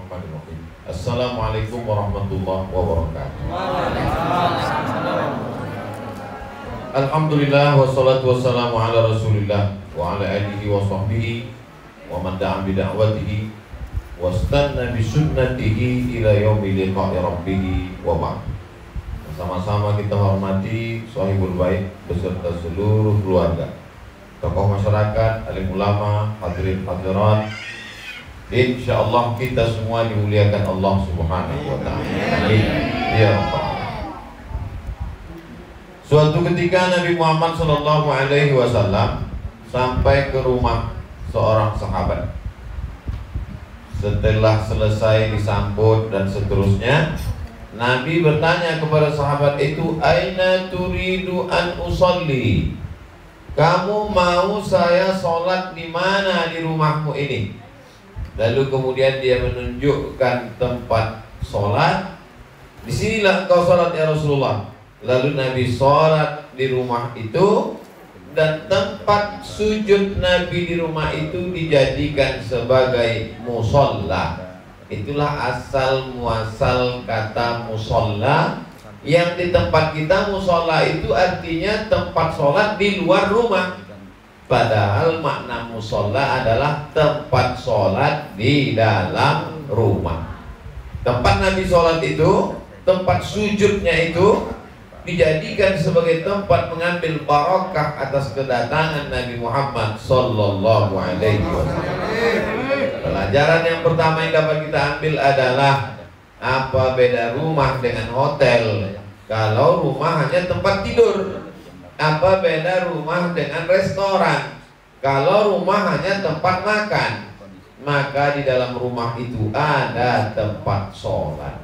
Bismillahirrahmanirrahim. Assalamualaikum warahmatullahi wabarakatuh. Alhamdulillah wassalatu wassalamu ala Rasulillah wa ala alihi wa sahbihi wa man da'a bi da'watihi wastanna bi sunnatihi ila yaumil liqa'i rabbih wa ba'd. Sama-sama kita hormati Shahibul Bait beserta seluruh keluarga, tokoh masyarakat, alim ulama, hadirin hadirat. Insyaallah kita semua dimuliakan Allah Subhanahu wa taala. Amin. Ya Rabbal. Suatu ketika Nabi Muhammad sallallahu alaihi wasallam sampai ke rumah seorang sahabat. Setelah selesai disambut dan seterusnya, Nabi bertanya kepada sahabat itu, "Aina turidu an usolli?" Kamu mau saya sholat di mana di rumahmu ini? Lalu kemudian dia menunjukkan tempat sholat. Disinilah engkau sholat ya Rasulullah. Lalu Nabi sholat di rumah itu, dan tempat sujud Nabi di rumah itu dijadikan sebagai musolla. Itulah asal muasal kata musolla. Yang di tempat kita musolla itu artinya tempat sholat di luar rumah. Padahal makna musolla adalah tempat sholat di dalam rumah. Tempat Nabi sholat itu, tempat sujudnya itu dijadikan sebagai tempat mengambil barakah atas kedatangan Nabi Muhammad sallallahu alaihi wasallam. Pelajaran yang pertama yang dapat kita ambil adalah apa beda rumah dengan hotel. Kalau rumah hanya tempat tidur, apa beda rumah dengan restoran? Kalau rumah hanya tempat makan, maka di dalam rumah itu ada tempat sholat.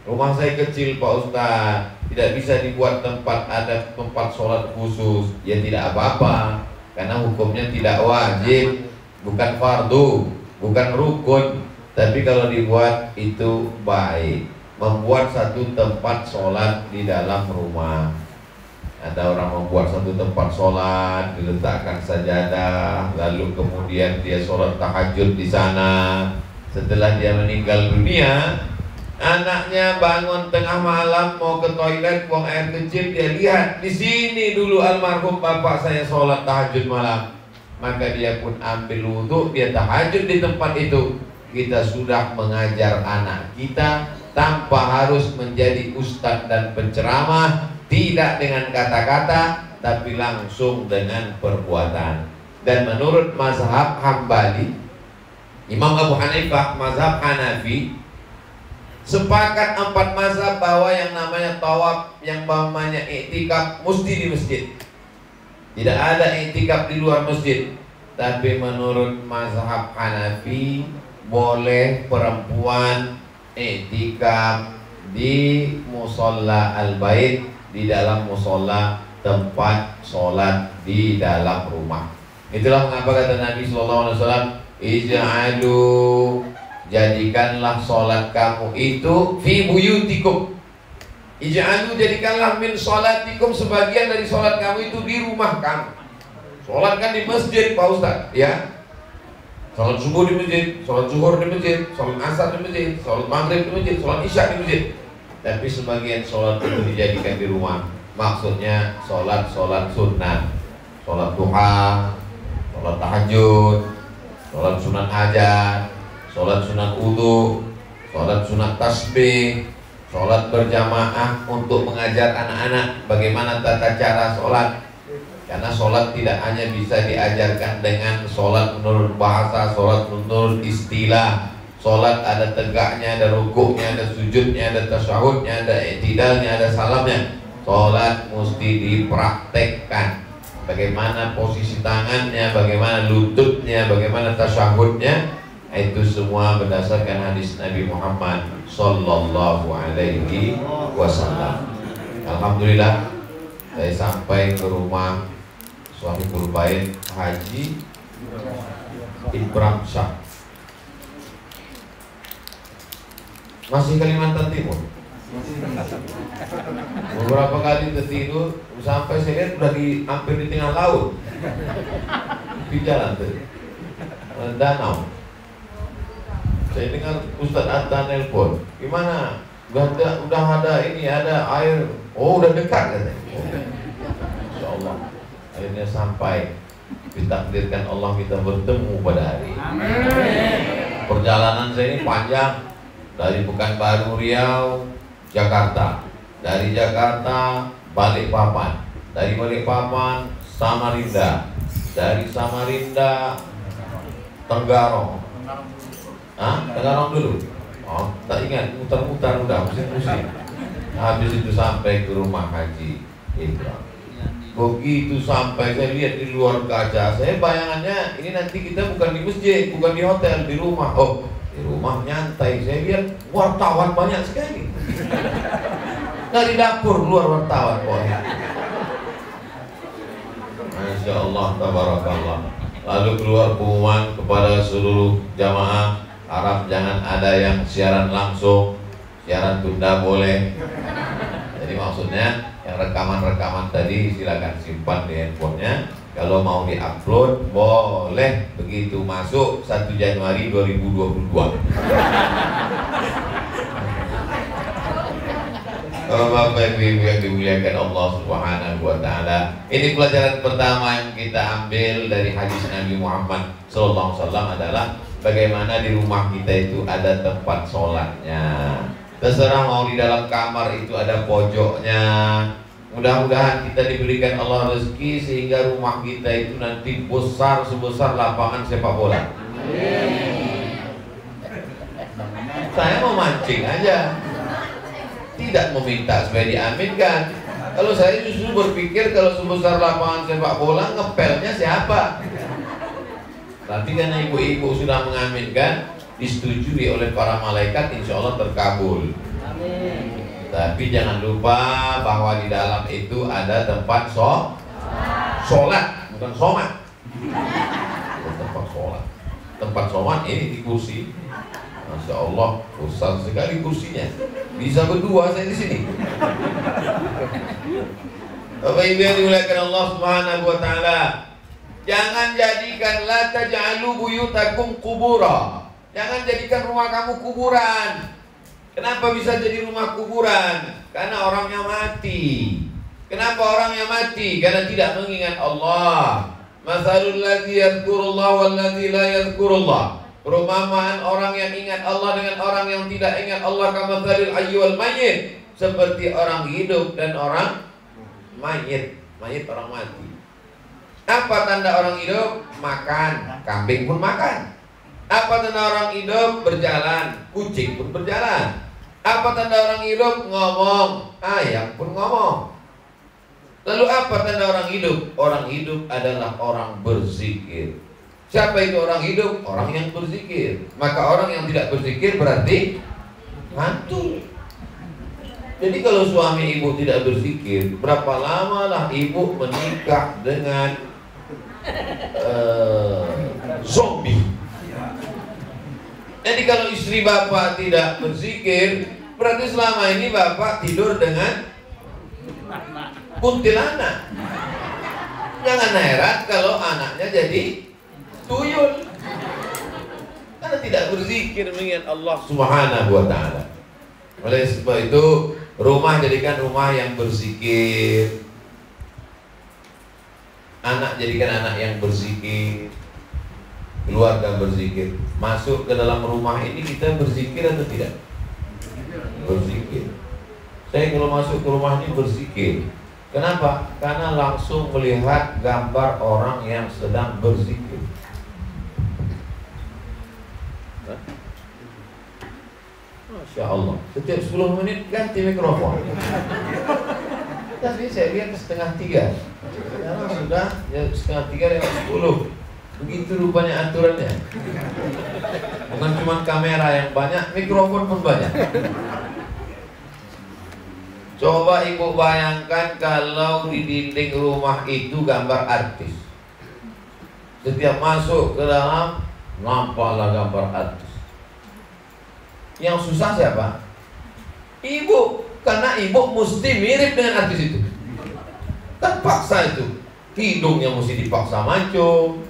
Rumah saya kecil Pak Ustadz, tidak bisa dibuat ada tempat sholat khusus. Ya tidak apa-apa, karena hukumnya tidak wajib, bukan fardu, bukan rukun. Tapi kalau dibuat itu baik. Membuat satu tempat sholat di dalam rumah. Ada orang membuat satu tempat sholat, diletakkan sajadah, lalu kemudian dia sholat tahajud di sana. Setelah dia meninggal dunia, anaknya bangun tengah malam mau ke toilet, buang air kecil, dia lihat di sini dulu almarhum bapak saya sholat tahajud malam. Maka dia pun ambil wudhu, dia tahajud di tempat itu. Kita sudah mengajar anak kita tanpa harus menjadi ustadz dan penceramah, tidak dengan kata-kata, tapi langsung dengan perbuatan. Dan menurut mazhab Hambali, Imam Abu Hanifah, mazhab Hanafi, sepakat 4 mazhab bahwa yang namanya tawaf, yang namanya iktikaf mesti di masjid. Tidak ada iktikaf di luar masjid. Tapi menurut mazhab Hanafi, boleh perempuan iktikaf di musolla al-bait, di dalam musolla tempat sholat di dalam rumah. Itulah mengapa kata Nabi SAW, ij'alu, jadikanlah sholat kamu itu fi buyutikum. Ij'alu, jadikanlah min sholatikum, sebagian dari sholat kamu itu di rumah kamu. Sholat kan di masjid Pak Ustadz, ya. Sholat subuh di masjid, sholat zuhur di masjid, sholat asar di masjid, sholat maghrib di masjid, sholat isya di masjid. Tapi sebagian sholat itu dijadikan di rumah. Maksudnya sholat sunnah, sholat duha, sholat tahajud, sholat sunat hajat, sholat sunat wudu, sholat sunat tasbih, sholat berjamaah untuk mengajar anak-anak bagaimana tata cara sholat. Karena sholat tidak hanya bisa diajarkan dengan sholat menurut bahasa, sholat menurut istilah. Sholat ada tegaknya, ada rukuknya, ada sujudnya, ada tasyahudnya, ada i'tidalnya, ada salamnya. Sholat mesti dipraktekkan. Bagaimana posisi tangannya, bagaimana lututnya, bagaimana tasyahudnya. Itu semua berdasarkan hadis Nabi Muhammad sallallahu alaihi wasallam. Alhamdulillah, saya sampai ke rumah Shahibul Bait Haji Ibrahim Shah, masih Kalimantan Timur. Beberapa kali tertidur sampai saya lihat udah hampir di tengah laut, di jalan tuh danau. Saya dengar Ustadz Atta nelpon, gimana? Udah ada ini, ada air. Oh, udah dekat katanya. Insya Allah. Akhirnya sampai ditakdirkan Allah kita bertemu pada hari ini. Perjalanan saya ini panjang, dari Pekanbaru, Riau, Jakarta. Dari Jakarta Balikpapan, dari Balikpapan Samarinda, dari Samarinda Tenggarong. Tenggarong dulu. Oh, tak ingat, mutar-mutar udah pusing-pusing. Habis itu sampai ke rumah Haji Ibrahim. Begitu sampai saya lihat di luar kaca, saya bayangannya ini nanti kita bukan di masjid, bukan di hotel, di rumah. Oh, di rumah nyantai. Saya lihat wartawan banyak sekali. Dari dapur keluar wartawan, Masya Allah, tabarakallah. Lalu keluar pengumuman kepada seluruh jamaah, harap jangan ada yang siaran langsung, siaran tunda boleh. Jadi maksudnya yang rekaman-rekaman tadi silakan simpan di handphonenya. Kalau mau diupload boleh begitu masuk 1 Januari 2022. Bapak Ibu yang dimuliakan Allah Subhanahu wa taala. Ini pelajaran pertama yang kita ambil dari hadis Nabi Muhammad sallallahu alaihi wasallam adalah bagaimana di rumah kita itu ada tempat sholatnya. Terserah mau di dalam kamar itu ada pojoknya. Mudah-mudahan kita diberikan Allah rezeki sehingga rumah kita itu nanti besar sebesar lapangan sepak bola. Saya mau mancing aja, tidak meminta supaya diaminkan. Kalau saya justru berpikir kalau sebesar lapangan sepak bola ngepelnya siapa? Tapi karena ibu-ibu sudah mengaminkan, disetujui oleh para malaikat, insya Allah terkabul. Amin. Tapi jangan lupa bahwa di dalam itu ada tempat sholat, bukan somat. Tempat sholat, tempat somat ini di kursi. Masya Allah, besar sekali kursinya. Bisa berdua saya di sini. Bapak Ibu yang dimuliakan Allah Subhanahu wa taala, jangan jadikan la taj'alu buyutakum qubura. Jangan jadikan rumah kamu kuburan. Kenapa bisa jadi rumah kuburan? Karena orangnya mati. Kenapa orangnya mati? Karena tidak mengingat Allah. Masalul ladzi yadhkurullah wal ladzi la yadhkurullah. Perumpamaan orang yang ingat Allah dengan orang yang tidak ingat Allah, kamatsalil hayy wal mayyit, seperti orang hidup dan orang mayit. Mayit orang mati. Apa tanda orang hidup? Makan, kambing pun makan. Apa tanda orang hidup? Berjalan, kucing pun berjalan. Apa tanda orang hidup? Ngomong, ayam pun ngomong. Lalu apa tanda orang hidup? Orang hidup adalah orang berzikir. Siapa itu orang hidup? Orang yang berzikir. Maka orang yang tidak berzikir berarti mantul. Jadi kalau suami ibu tidak berzikir, berapa lama lah ibu menikah dengan zombie? Jadi kalau istri bapak tidak berzikir, berarti selama ini bapak tidur dengan kuntilanak. Jangan heran kalau anaknya jadi tuyul, karena tidak berzikir mengingat Allah Subhanahu wa taala. Oleh sebab itu, rumah jadikan rumah yang berzikir. Anak jadikan anak yang berzikir. Keluarga berzikir. Masuk ke dalam rumah ini kita berzikir atau tidak? Berzikir. Saya kalau masuk ke rumah ini berzikir. Kenapa? Karena langsung melihat gambar orang yang sedang berzikir. Masya Allah. Setiap 10 menit ganti mikrofon. Tapi saya lihat 2:30. Sekarang sudah ya 2:30 lewat 10. Begitu rupanya aturannya. Bukan cuma kamera yang banyak, mikrofon pun banyak. Coba ibu bayangkan kalau di dinding rumah itu gambar artis. Setiap masuk ke dalam, nampaklah gambar artis. Yang susah siapa? Ibu. Karena ibu mesti mirip dengan artis itu. Kan paksa itu. Hidungnya mesti dipaksa mancung,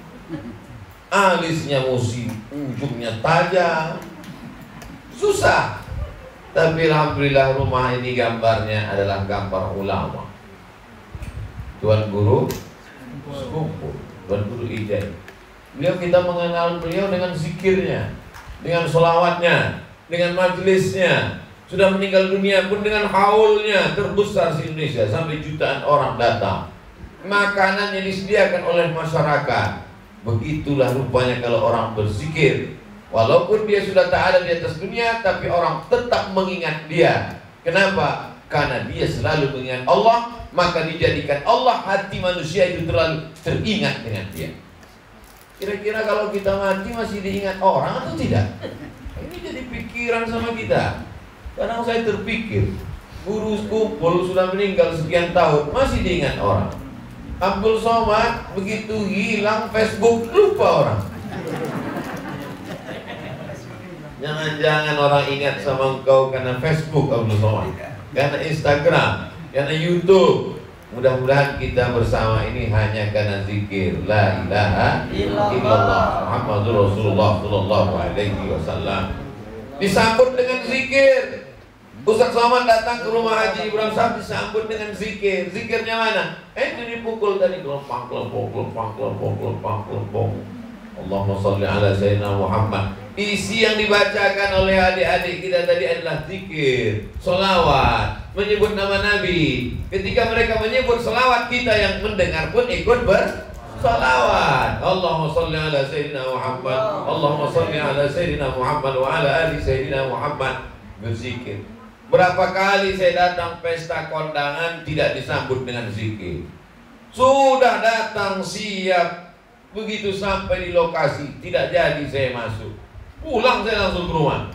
alisnya mesti ujungnya tajam, Susah. Tapi alhamdulillah rumah ini gambarnya adalah gambar ulama. Tuan Guru Sekumpul, Tuan Guru Ijai. Kita mengenal beliau dengan zikirnya, dengan sholawatnya, dengan majelisnya. Sudah meninggal dunia pun dengan haulnya terbesar di Indonesia, sampai jutaan orang datang. Makanannya disediakan oleh masyarakat. Begitulah rupanya kalau orang berzikir. Walaupun dia sudah tak ada di atas dunia, tapi orang tetap mengingat dia. Kenapa? Karena dia selalu mengingat Allah, maka dijadikan Allah hati manusia itu terlalu teringat dengan dia. Kira-kira kalau kita mati masih diingat orang atau tidak? Ini jadi pikiran sama kita. Kadang saya terpikir, Guru Sekumpul sudah meninggal sekian tahun, masih diingat orang. Abdul Somad begitu hilang Facebook, lupa orang. Jangan-jangan orang ingat sama engkau karena Facebook, Abdul Somad, karena Instagram, karena YouTube. Mudah-mudahan kita bersama ini hanya karena zikir la ilaha illallah Muhammadur Rasulullah sallallahu alaihi wasallam. Disambut dengan zikir. Ustaz Somad datang ke rumah Haji Ibrahim Sahab, disambut dengan zikir. Zikirnya mana? Itu dipukul tadi, kelompang. Allahumma sholli ala sayyidina Muhammad. Isi yang dibacakan oleh adik-adik kita tadi adalah zikir, sholawat, menyebut nama Nabi. Ketika mereka menyebut sholawat, kita yang mendengar pun ikut bersolawat. Allahumma sholli ala sayyidina Muhammad, Allahumma sholli ala sayyidina Muhammad wa ala ali sayyidina Muhammad. Berzikir. Berapa kali saya datang pesta kondangan tidak disambut dengan zikir. Sudah datang siap, begitu sampai di lokasi tidak jadi saya masuk. Pulang saya langsung ke rumah.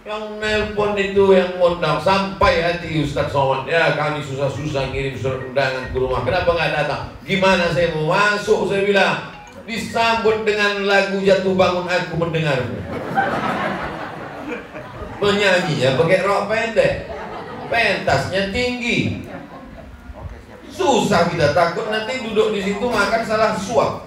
Yang nelpon itu yang ngundang sampai hati Ustaz Somad. Ya kami susah-susah ngirim surat undangan ke rumah. Kenapa nggak datang? Gimana saya mau masuk? Saya bilang disambut dengan lagu Jatuh Bangun Aku Mendengarmu. Menyanyinya pakai rok pendek, pentasnya tinggi. Susah, kita takut nanti duduk di situ makan salah suap.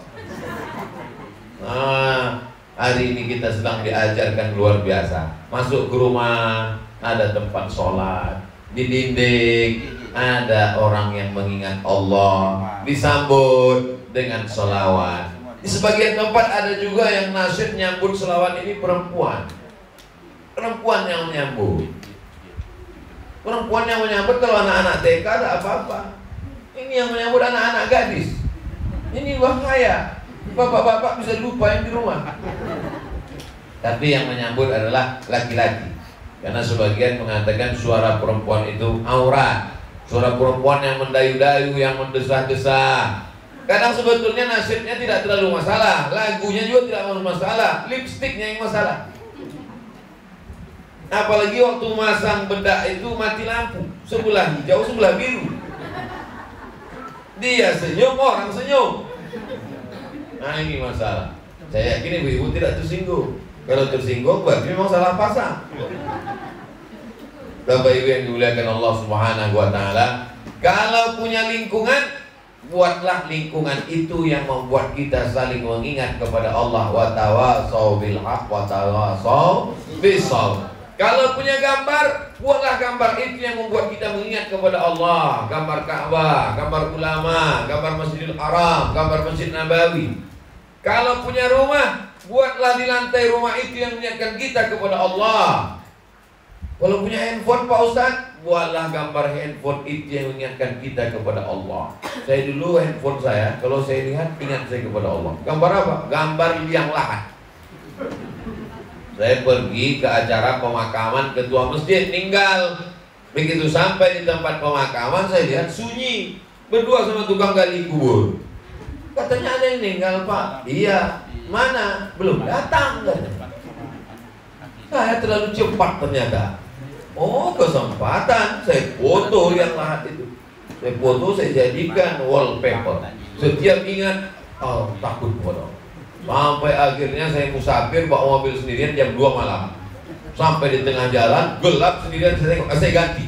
Nah, hari ini kita sedang diajarkan luar biasa. Masuk ke rumah ada tempat sholat, di dinding ada orang yang mengingat Allah, disambut dengan sholawat. Di sebagian tempat ada juga yang nasyid nyambut sholawat ini perempuan. Perempuan yang menyambut. Perempuan yang menyambut kalau anak-anak TK ada apa-apa. Ini yang menyambut anak-anak gadis. Ini bahaya. Bapak-bapak bisa lupa yang di rumah. Tapi yang menyambut adalah laki-laki. Karena sebagian mengatakan suara perempuan itu aurat. Suara perempuan yang mendayu-dayu, yang mendesah-desah. Kadang sebetulnya nasyidnya tidak terlalu masalah, lagunya juga tidak terlalu masalah, lipstiknya yang masalah. Apalagi waktu masang bedak itu mati lampu, sebelah hijau, sebelah biru. Dia senyum, orang senyum. Nah ini masalah. Saya yakin ibu-ibu tidak tersinggung. Kalau tersinggung berarti memang salah pasang. Bapak Ibu yang dimuliakan Allah Subhanahu wa taala, kalau punya lingkungan, buatlah lingkungan itu yang membuat kita saling mengingat kepada Allah. Wa tawasau bil haq wa tawasau bis sabr. Kalau punya gambar, buatlah gambar itu yang membuat kita mengingat kepada Allah. Gambar Ka'bah, gambar ulama, gambar Masjidil Haram, gambar Masjid Nabawi. Kalau punya rumah, buatlah di lantai rumah itu yang mengingatkan kita kepada Allah. Kalau punya handphone Pak Ustadz, buatlah gambar handphone itu yang mengingatkan kita kepada Allah. Saya dulu handphone saya, kalau saya lihat ingat saya kepada Allah. Gambar apa? Gambar liang lahat. Saya pergi ke acara pemakaman ketua masjid meninggal. Begitu sampai di tempat pemakaman saya lihat sunyi, berdua sama tukang gali kubur. Katanya ada yang meninggal Pak. Iya. Mana? Belum datang. Saya terlalu cepat ternyata. Oh kesempatan, saya foto yang lahat itu. Saya foto, saya jadikan wallpaper. Setiap ingat, oh takut foto. Sampai akhirnya saya musafir bawa mobil sendirian jam 2 malam. Sampai di tengah jalan, gelap sendirian, saya ganti.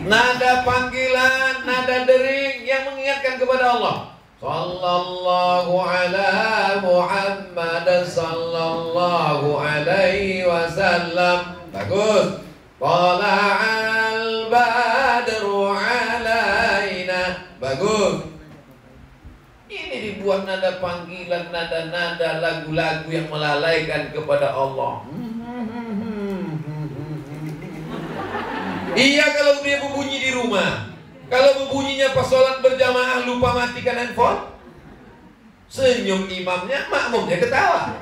Nada panggilan, nada dering yang mengingatkan kepada Allah. Sallallahu ala Muhammad sallallahu alaihi wasallam. Bagus. Tala'al badru alaina. Bagus. Ini dibuat nada panggilan, nada-nada lagu-lagu yang melalaikan kepada Allah. Iya kalau dia berbunyi di rumah. Kalau berbunyinya pas sholat berjamaah lupa matikan handphone, senyum imamnya, makmumnya ketawa.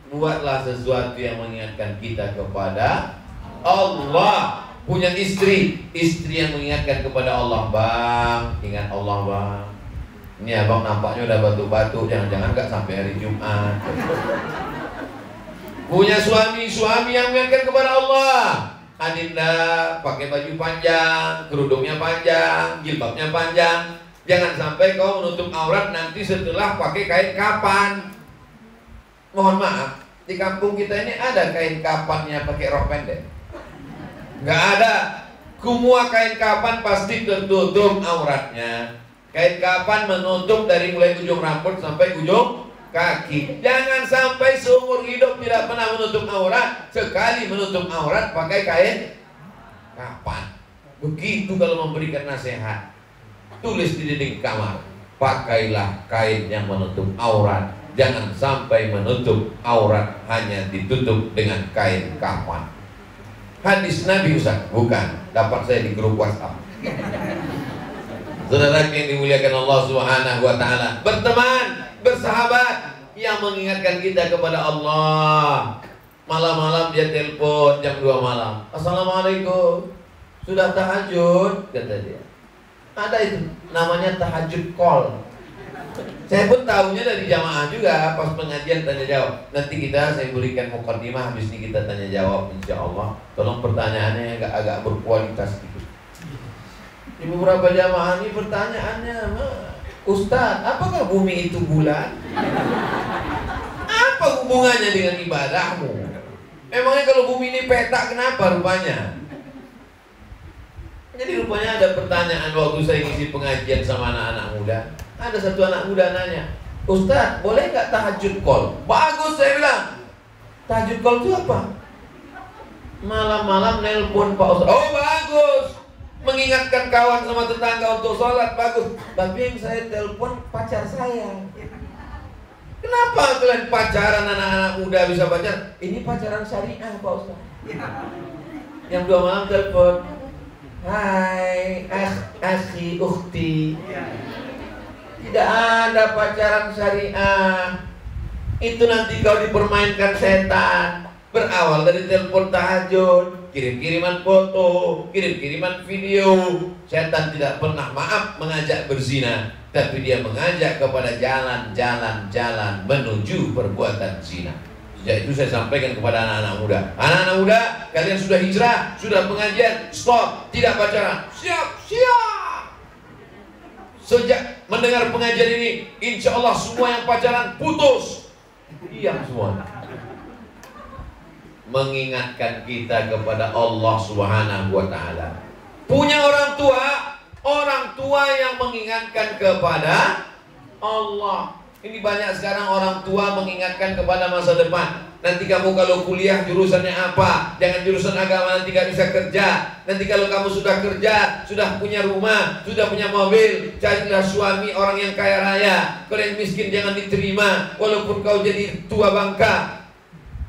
Buatlah sesuatu yang mengingatkan kita kepada Allah. Punya istri yang mengingatkan kepada Allah. Bang, ingat Allah bang. Ini abang nampaknya udah batuk-batuk, jangan-jangan gak sampai hari Jumat. Punya suami yang mengingatkan kepada Allah. Adinda pakai baju panjang, kerudungnya panjang, jilbabnya panjang. Jangan sampai kau menutup aurat nanti setelah pakai kain kapan. Mohon maaf, di kampung kita ini ada kain kapannya pakai rok pendek? Nggak ada. Semua kain kapan pasti tertutup auratnya. Kain kapan menutup dari mulai ujung rambut sampai ujung kaki. Jangan sampai seumur hidup tidak pernah menutup aurat. Sekali menutup aurat pakai kain kapan. Begitu kalau memberikan nasihat, tulis di dinding kamar, pakailah kain yang menutup aurat. Jangan sampai menutup aurat hanya ditutup dengan kain kapan. Hadis Nabi Ustaz? Bukan, dapat saya di grup WhatsApp. Saudara yang dimuliakan Allah Subhanahu wa taala, berteman, bersahabat yang mengingatkan kita kepada Allah. Malam-malam dia telepon jam 2 malam. Assalamualaikum, sudah tahajud? Kata dia. Ada itu namanya tahajud call. Saya pun tahunya dari jamaah juga pas pengajian tanya jawab. Nanti saya berikan mukadimah, habis ini kita tanya jawab insya Allah. Tolong pertanyaannya agak berkualitas gitu. Di beberapa jamaah ini pertanyaannya, Ustaz, apakah bumi itu bulan? Apa hubungannya dengan ibadahmu? Emangnya kalau bumi ini peta, kenapa rupanya? Jadi rupanya ada pertanyaan waktu saya ngisi pengajian sama anak-anak muda. Ada satu anak muda nanya, Ustaz, boleh nggak tahajud call? Bagus, saya bilang. Tahajud call itu apa? Malam-malam nelpon Pak Ustaz. Oh bagus, mengingatkan kawan sama tetangga untuk sholat, bagus. Tapi yang saya telepon pacar saya. Kenapa kalian pacaran anak-anak muda bisa pacaran? Ini pacaran syariah Pak Ustaz. Yang 2 malam telepon, hai akhi ukhti. Tidak ada pacaran syariah. Itu nanti kau dipermainkan setan. Berawal dari telepon tahajud, kirim-kiriman foto, kirim-kiriman video. Setan tidak pernah mengajak berzina, tapi dia mengajak kepada jalan-jalan menuju perbuatan zina. Sejak itu saya sampaikan kepada anak-anak muda, anak-anak muda, kalian sudah hijrah, sudah pengajian, stop, tidak pacaran. Siap. Sejak mendengar pengajian ini, insya Allah semua yang pacaran putus. Diam semua. Mengingatkan kita kepada Allah Subhanahu wa taala. Punya orang tua yang mengingatkan kepada Allah. Ini banyak sekarang orang tua mengingatkan kepada masa depan. Nanti kamu kalau kuliah jurusannya apa? Jangan jurusan agama, nanti gak bisa kerja. Nanti kalau kamu sudah kerja, sudah punya rumah, sudah punya mobil, carilah suami orang yang kaya raya. Kalau yang miskin jangan diterima, walaupun kau jadi tua bangka.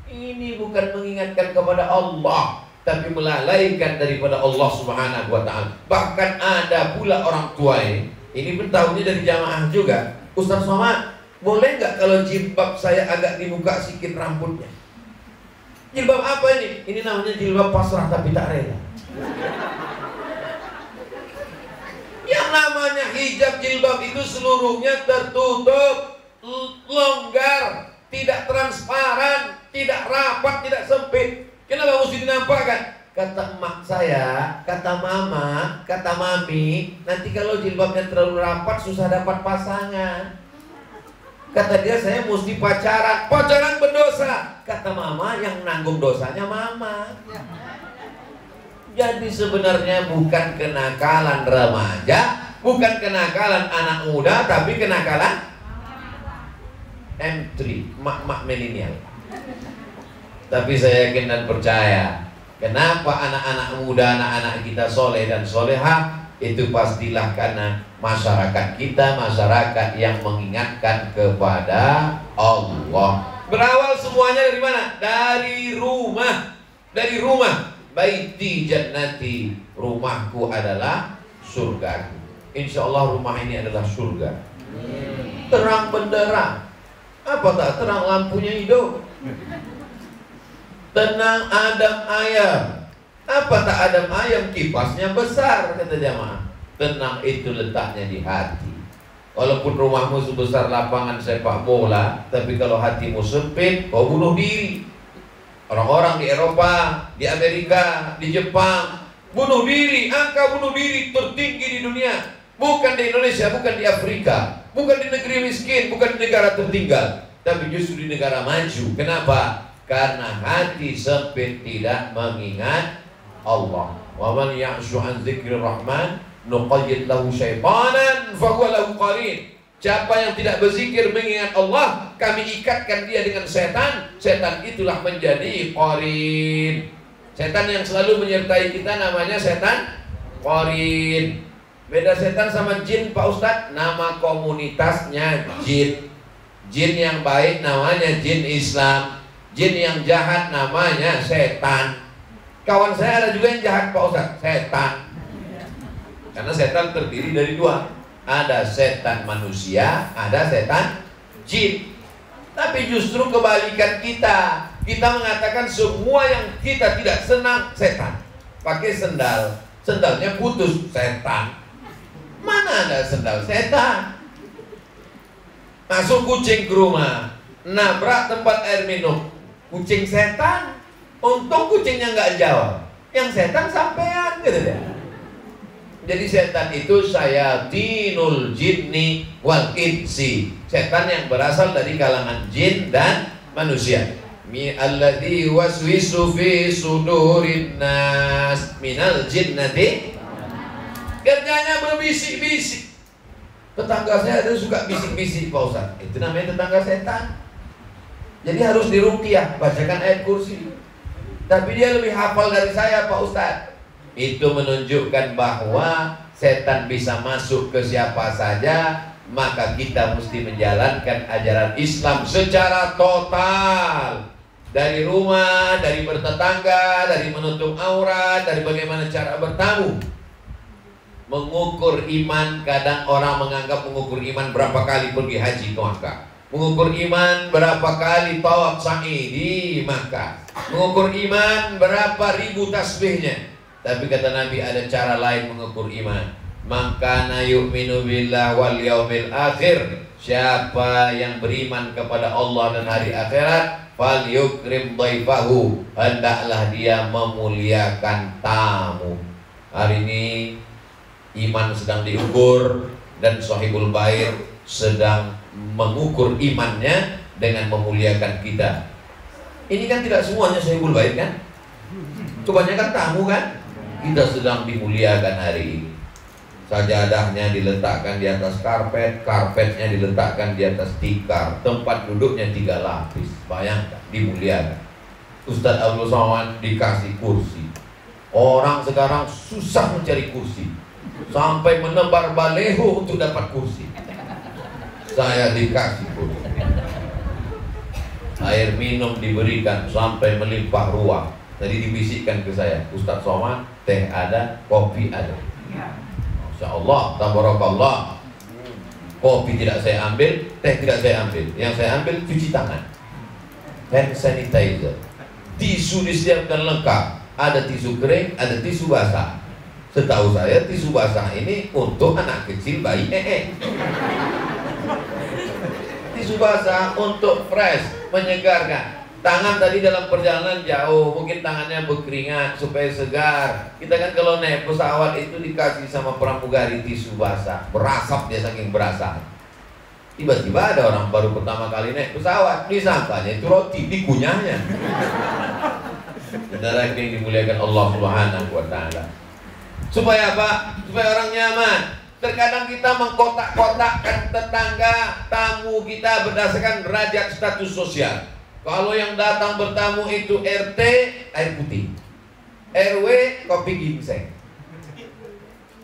Ini bukan mengingatkan kepada Allah, tapi melalaikan daripada Allah Subhanahu wa ta'ala. Bahkan ada pula orang tua ini pun tahunya dari jamaah juga. Ustaz Somad, boleh nggak kalau jilbab saya agak dibuka sedikit rambutnya? Jilbab apa ini? Ini namanya jilbab pasrah tapi tak rela. Yang namanya hijab jilbab itu seluruhnya tertutup, longgar, tidak transparan, tidak rapat, tidak sempit. Kenapa mesti dinampakkan? Kata emak saya, kata mama, kata mami, nanti kalau jilbabnya terlalu rapat susah dapat pasangan. Kata dia, saya mesti pacaran. Pacaran berdosa. Kata mama, yang nanggung dosanya mama. Jadi sebenarnya bukan kenakalan remaja, Bukan kenakalan anak muda, tapi kenakalan M3, mak-mak milenial. Tapi saya yakin dan percaya, kenapa anak-anak muda, anak-anak kita soleh dan solehah, itu pastilah karena masyarakat kita, masyarakat yang mengingatkan kepada Allah. Berawal semuanya dari mana? Dari rumah. Dari rumah. Baiti jannati, rumahku adalah surgaku. Insya Allah rumah ini adalah surga. Terang benderang. Apa tak terang, lampunya hidup. Tenang adem ayam. Apa tak adem ayam, kipasnya besar, kata jamaah. Tenang itu letaknya di hati. Walaupun rumahmu sebesar lapangan sepak bola, tapi kalau hatimu sempit, kau bunuh diri. Orang-orang di Eropa, di Amerika, di Jepang bunuh diri, angka bunuh diri tertinggi di dunia. Bukan di Indonesia, bukan di Afrika, bukan di negeri miskin, bukan di negara tertinggal, tapi justru di negara maju. Kenapa? Karena hati sempit, tidak mengingat Allah. Wa man ya'shu an dzikrir rahman nuqayyid lahu syaitanan fa huwa lahu qarin. Siapa yang tidak berzikir mengingat Allah, kami ikatkan dia dengan setan. Setan itulah menjadi qarin. Setan yang selalu menyertai kita namanya setan qarin. Beda setan sama jin, Pak Ustadz. Nama komunitasnya jin. Jin yang baik namanya jin Islam. Jin yang jahat namanya setan. Kawan saya ada juga yang jahat, Pak Ustadz, setan. Karena setan terdiri dari dua. Ada setan manusia, ada setan jin. Tapi justru kebalikan kita. Kita mengatakan semua yang kita tidak senang setan. Pakai sendal, sendalnya putus, setan. Mana ada sendal setan? Masuk kucing ke rumah, nabrak tempat air minum, kucing setan. Untung kucingnya nggak jawab, yang setan sampean, gitu deh. Jadi setan itu syayatinul jinni wal insi, setan yang berasal dari kalangan jin dan manusia. Alladzi waswisu fi sudurin nas minal jinnati. Kerjanya berbisik-bisik. Tetangga saya ada suka bisik-bisik, Pak Ustaz. Itu namanya tetangga setan. Jadi harus diruqyah, bacakan ayat kursi. Tapi dia lebih hafal dari saya, Pak Ustaz. Itu menunjukkan bahwa setan bisa masuk ke siapa saja. Maka kita mesti menjalankan ajaran Islam secara total. Dari rumah, dari bertetangga, dari menutup aurat, dari bagaimana cara bertamu. Mengukur iman, kadang orang menganggap mengukur iman berapa kali pergi haji ke Makkah, mengukur iman berapa kali tawaf sa'i di Makkah, mengukur iman berapa ribu tasbihnya. Tapi kata Nabi ada cara lain mengukur iman. Maka na yu'minu billah wal yaumil akhir, siapa yang beriman kepada Allah dan hari akhirat, fal yukrim dhaifahu, hendaklah dia memuliakan tamu. Hari ini iman sedang diukur dan Sahibul Bait sedang mengukur imannya dengan memuliakan kita. Ini kan tidak semuanya Sahibul Bait kan? Kebanyakan tamu kan? Kita sedang dimuliakan hari ini. Sajadahnya diletakkan di atas karpet, karpetnya diletakkan di atas tikar, tempat duduknya 3 lapis. Bayangkan, dimuliakan. Ustadz Abdul Somad dikasih kursi. Orang sekarang susah mencari kursi, sampai menebar baleho untuk dapat kursi. Saya dikasih kursi. Air minum diberikan sampai melimpah ruah. Tadi dibisikkan ke saya, Ustadz Somad, teh ada, kopi ada. Masya Allah, tabarakallah. Kopi tidak saya ambil, teh tidak saya ambil. Yang saya ambil cuci tangan, hand sanitizer, tisu disiapkan lengkap. Ada tisu kering, ada tisu basah. Setahu saya tisu basah ini untuk anak kecil, bayi Tisu basah untuk fresh, menyegarkan. Tangan tadi dalam perjalanan jauh, mungkin tangannya berkeringat supaya segar. Kita kan kalau naik pesawat itu dikasih sama pramugari tisu basah, berasap dia saking berasap. Tiba-tiba ada orang baru pertama kali naik pesawat, disangkanya itu roti, dikunyahnya. Saudara yang dimuliakan Allah Subhanahu wa Ta'ala. Supaya apa? Supaya orang nyaman. Terkadang kita mengkotak-kotakkan tetangga, tamu kita berdasarkan derajat status sosial. Kalau yang datang bertamu itu RT, air putih, RW, kopi ginseng,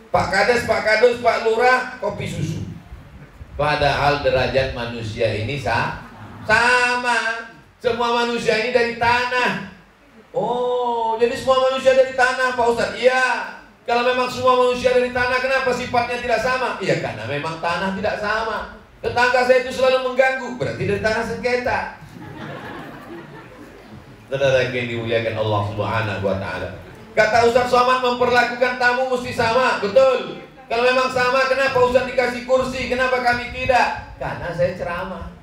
Pak Kades, Pak Lurah, kopi susu. Padahal derajat manusia ini sama. Semua manusia ini dari tanah. Oh, jadi semua manusia dari tanah, Pak Ustadz? Iya. Kalau memang semua manusia dari tanah, kenapa sifatnya tidak sama? Iya, karena memang tanah tidak sama. Tetangga saya itu selalu mengganggu, berarti dari tanah sengketa. Saudara yang dimuliakan Allah Subhanahu wa Ta'ala. Kata Ustaz Somad, memperlakukan tamu mesti sama. Betul. Kalau memang sama, kenapa Ustaz dikasih kursi? Kenapa kami tidak? Karena saya ceramah.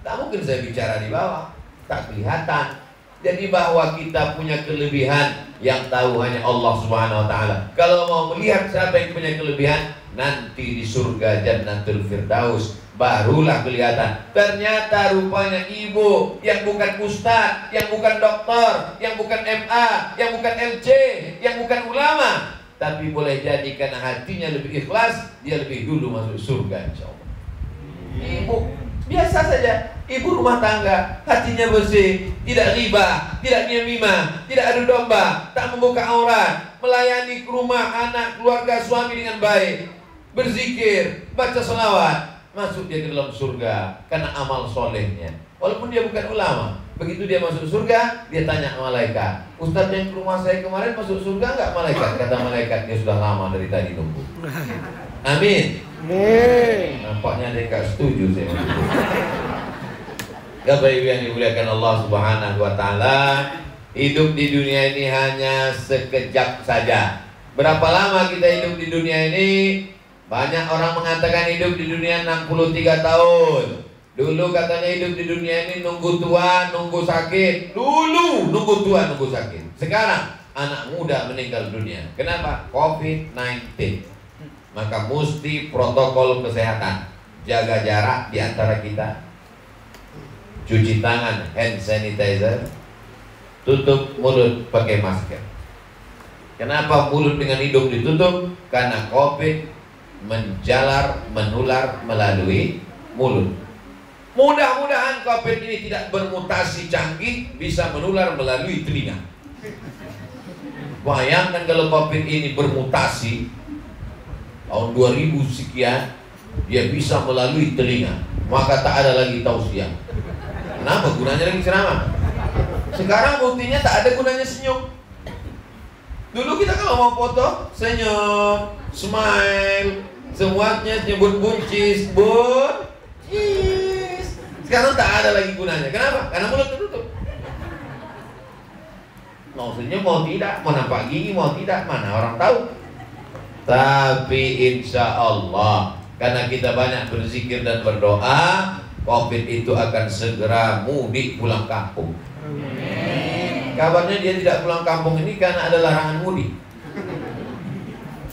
Tak mungkin saya bicara di bawah, tak kelihatan. Jadi bahwa kita punya kelebihan yang tahu hanya Allah Subhanahu wa Ta'ala. Kalau mau melihat siapa yang punya kelebihan, nanti di surga Jannatul Firdaus barulah kelihatan. Ternyata rupanya ibu yang bukan ustaz, yang bukan dokter, yang bukan MA, yang bukan LC, yang bukan ulama, tapi boleh jadi karena hatinya lebih ikhlas, dia lebih dulu masuk surga insyaallah. Ibu biasa saja, ibu rumah tangga, hatinya bersih, tidak riba, tidak namimah, tidak adu domba, tak membuka aurat, melayani ke rumah anak, keluarga, suami dengan baik, berzikir, baca selawat, masuk dia ke dalam surga karena amal solehnya. Walaupun dia bukan ulama, begitu dia masuk surga, dia tanya malaikat, Ustadz yang ke rumah saya kemarin masuk surga enggak malaikat? Kata malaikat, dia sudah lama dari tadi tunggu. Amin. Nampaknya dia enggak setuju saya. Ya Bapak Ibu yang dimuliakan Allah Subhanahu wa Ta'ala, hidup di dunia ini hanya sekejap saja. Berapa lama kita hidup di dunia ini? Banyak orang mengatakan hidup di dunia 63 tahun. Dulu katanya hidup di dunia ini nunggu tua, nunggu sakit. Dulu nunggu tua, nunggu sakit. Sekarang anak muda meninggal dunia. Kenapa? COVID-19. Maka mesti protokol kesehatan, jaga jarak di antara kita, cuci tangan, hand sanitizer, tutup mulut pakai masker. Kenapa mulut dengan hidung ditutup? Karena COVID menjalar, menular melalui mulut. Mudah-mudahan COVID ini tidak bermutasi canggih, bisa menular melalui telinga. Bayangkan kalau COVID ini bermutasi tahun 2000 sekian, dia bisa melalui telinga, maka tak ada lagi tausiah. Kenapa gunanya lagi ceramah? Sekarang buktinya tak ada gunanya senyum. Dulu kita kalau mau foto, senyum, smile, semuanya nyebut buncis, buncis. Sekarang tak ada lagi gunanya. Kenapa? Karena mulut tertutup. Mau senyum, mau tidak, mau nampak gigi, mau tidak, mana orang tahu. Tapi insya Allah, karena kita banyak berzikir dan berdoa, COVID itu akan segera mudik pulang kampung. Kabarnya dia tidak pulang kampung ini karena ada larangan mudik.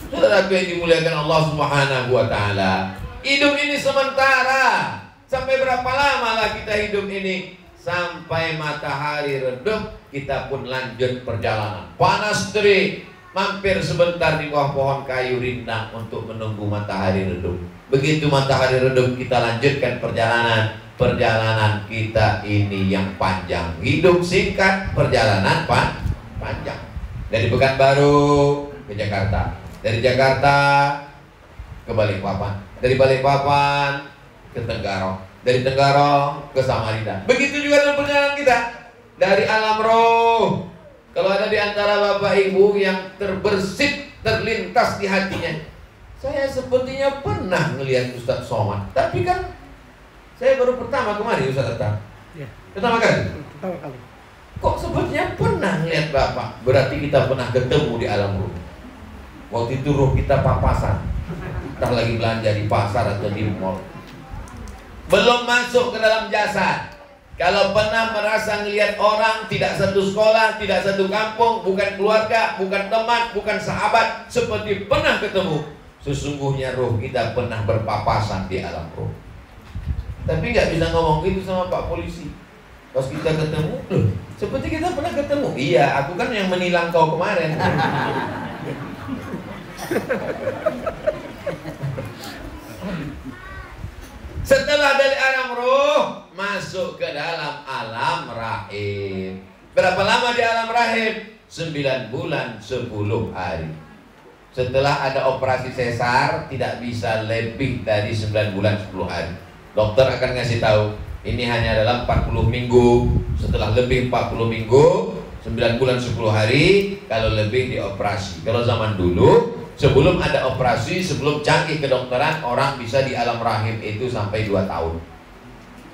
Saudara yang dimuliakan Allah Subhanahu wa Ta'ala, hidup ini sementara. Sampai berapa lama lah kita hidup ini? Sampai matahari redup, kita pun lanjut perjalanan. Panas terik, mampir sebentar di bawah pohon kayu rindang untuk menunggu matahari redup. Begitu matahari redup, kita lanjutkan perjalanan. Perjalanan kita ini yang panjang. Hidup singkat, perjalanan panjang. Dari Pekanbaru ke Jakarta, dari Jakarta ke Balikpapan, dari Balikpapan ke Tenggarong, dari Tenggarong ke Samarinda. Begitu juga dalam perjalanan kita dari alam roh. Kalau ada di antara Bapak Ibu yang terbersit, terlintas di hatinya, saya sepertinya pernah melihat Ustadz Somad, tapi kan saya baru pertama kemarin Ustadz datang. Ya. Pertama kali? Pertama kali. Kok sepertinya pernah melihat Bapak? Berarti kita pernah ketemu di alam ruh. Waktu itu ruh kita papasan, entah lagi belanja di pasar atau di mall. Belum masuk ke dalam jasad. Kalau pernah merasa ngelihat orang tidak satu sekolah, tidak satu kampung, bukan keluarga, bukan teman, bukan sahabat, seperti pernah ketemu, sesungguhnya roh kita pernah berpapasan di alam roh. Tapi nggak bisa ngomong gitu sama Pak Polisi. Pas kita ketemu, loh, seperti kita pernah ketemu. Iya, aku kan yang menilang kau kemarin. Setelah dari alam roh masuk ke dalam alam rahim. Berapa lama di alam rahim? 9 bulan 10 hari. Setelah ada operasi sesar tidak bisa lebih dari 9 bulan 10 hari. Dokter akan ngasih tahu ini hanya dalam 40 minggu. Setelah lebih 40 minggu 9 bulan 10 hari, kalau lebih dioperasi. Kalau zaman dulu sebelum ada operasi, sebelum canggih kedokteran, orang bisa di alam rahim itu sampai 2 tahun.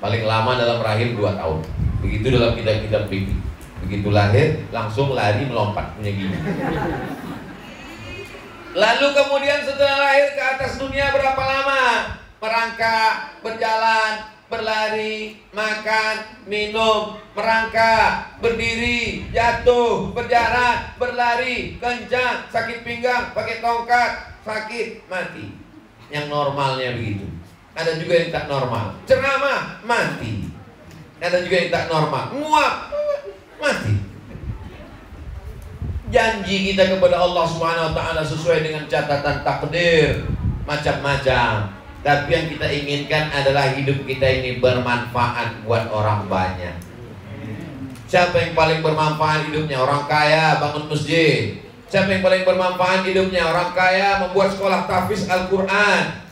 Paling lama dalam rahim 2 tahun. Begitu dalam kitab-kitab fikih. Begitu lahir, langsung lari melompat punya gini. Lalu kemudian setelah lahir ke atas dunia berapa lama? Merangkak, berjalan, berlari, makan, minum, merangkak, berdiri, jatuh, berjalan, berlari, kencang, sakit pinggang, pakai tongkat, sakit, mati. Yang normalnya begitu. Ada juga yang tak normal. Ceramah, mati. Ada juga yang tak normal. Nguap, mati. Janji kita kepada Allah Subhanahu wa taala sesuai dengan catatan takdir macam-macam. Tapi yang kita inginkan adalah hidup kita ini bermanfaat buat orang banyak. Siapa yang paling bermanfaat hidupnya? Orang kaya bangun masjid. Siapa yang paling bermanfaat hidupnya? Orang kaya membuat sekolah tahfiz Al-Quran,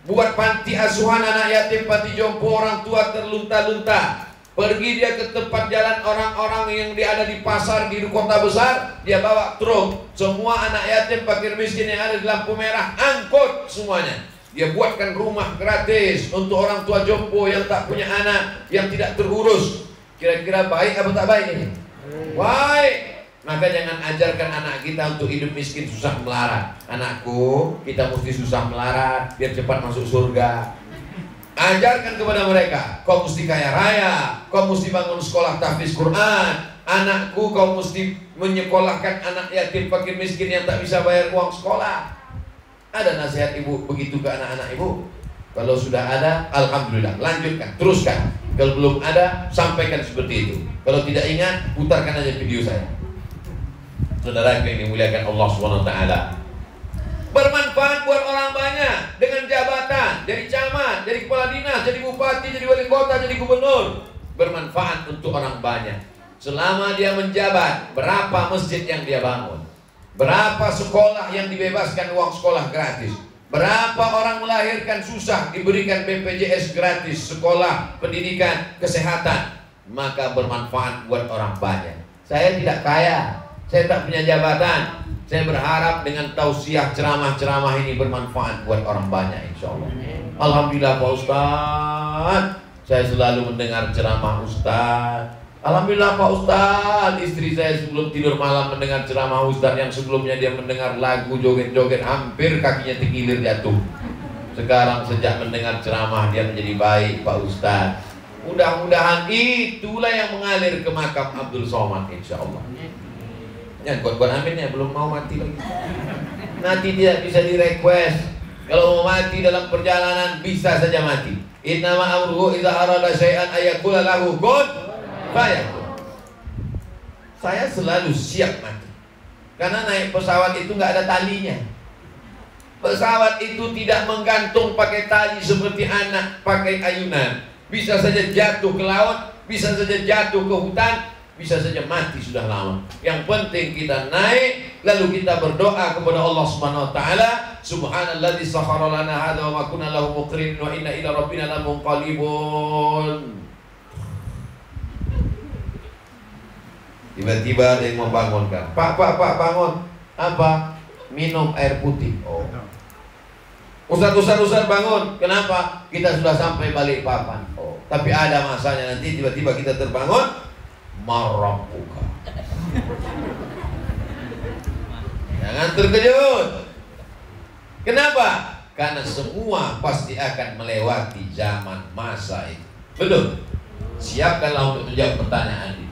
buat panti asuhan anak yatim, panti jompo orang tua terlunta-lunta. Pergi dia ke tempat jalan orang-orang yang dia ada di pasar, di kota besar, dia bawa truk. Semua anak yatim, fakir miskin yang ada di lampu merah, angkut semuanya. Dia buatkan rumah gratis untuk orang tua jompo yang tak punya anak, yang tidak terurus. Kira-kira baik atau tak baik ini? Baik. Maka jangan ajarkan anak kita untuk hidup miskin susah melarat. Anakku, kita mesti susah melarat biar cepat masuk surga. Ajarkan kepada mereka, kau mesti kaya raya, kau mesti bangun sekolah tahfiz Quran. Anakku, kau mesti menyekolahkan anak yatim fakir miskin yang tak bisa bayar uang sekolah. Ada nasihat ibu begitu ke anak-anak ibu? Kalau sudah ada, alhamdulillah, lanjutkan, teruskan. Kalau belum ada, sampaikan seperti itu. Kalau tidak ingat, putarkan aja video saya. Saudara yang dimuliakan Allah SWT, bermanfaat buat orang banyak dengan jabatan, jadi camat, jadi kepala dinas, jadi bupati, jadi wali kota, jadi gubernur. Bermanfaat untuk orang banyak. Selama dia menjabat, berapa masjid yang dia bangun? Berapa sekolah yang dibebaskan uang sekolah gratis? Berapa orang melahirkan susah diberikan BPJS gratis, sekolah, pendidikan, kesehatan? Maka bermanfaat buat orang banyak. Saya tidak kaya, saya tak punya jabatan. Saya berharap dengan tausiah ceramah-ceramah ini bermanfaat buat orang banyak, insya Allah. Alhamdulillah Pak Ustadz, saya selalu mendengar ceramah Ustadz. Alhamdulillah Pak Ustadz, istri saya sebelum tidur malam mendengar ceramah Ustadz, yang sebelumnya dia mendengar lagu joget-joget hampir kakinya terkilir jatuh. Sekarang sejak mendengar ceramah dia menjadi baik Pak Ustadz. Mudah-mudahan itulah yang mengalir ke makam Abdul Somad, insya Allah. Ya, buat aminnya belum mau mati lagi. Nanti tidak bisa di-request. Kalau mau mati dalam perjalanan bisa saja mati. Innama amruhu idza arada syai'an ayaqula lahu kun fayakun. Saya selalu siap mati. Karena naik pesawat itu nggak ada talinya. Pesawat itu tidak menggantung pakai tali seperti anak pakai ayunan. Bisa saja jatuh ke laut, bisa saja jatuh ke hutan, bisa saja mati sudah lama. Yang penting kita naik, lalu kita berdoa kepada Allah Subhanahu wa taala, subhanalladzi sakhkhara lana hadza wa ma kunna lahu muqrinin wa inna ila rabbina lamunqalibun. Tiba-tiba ada yang membangunkan. Pak, bangun. Apa? Minum air putih. Oh. Ustaz bangun. Kenapa? Kita sudah sampai Balikpapan. Oh. Tapi ada masanya nanti tiba-tiba kita terbangun. Marabuka. Jangan terkejut. Kenapa? Karena semua pasti akan melewati zaman masa itu. Betul. Siapkanlah untuk menjawab pertanyaan ini.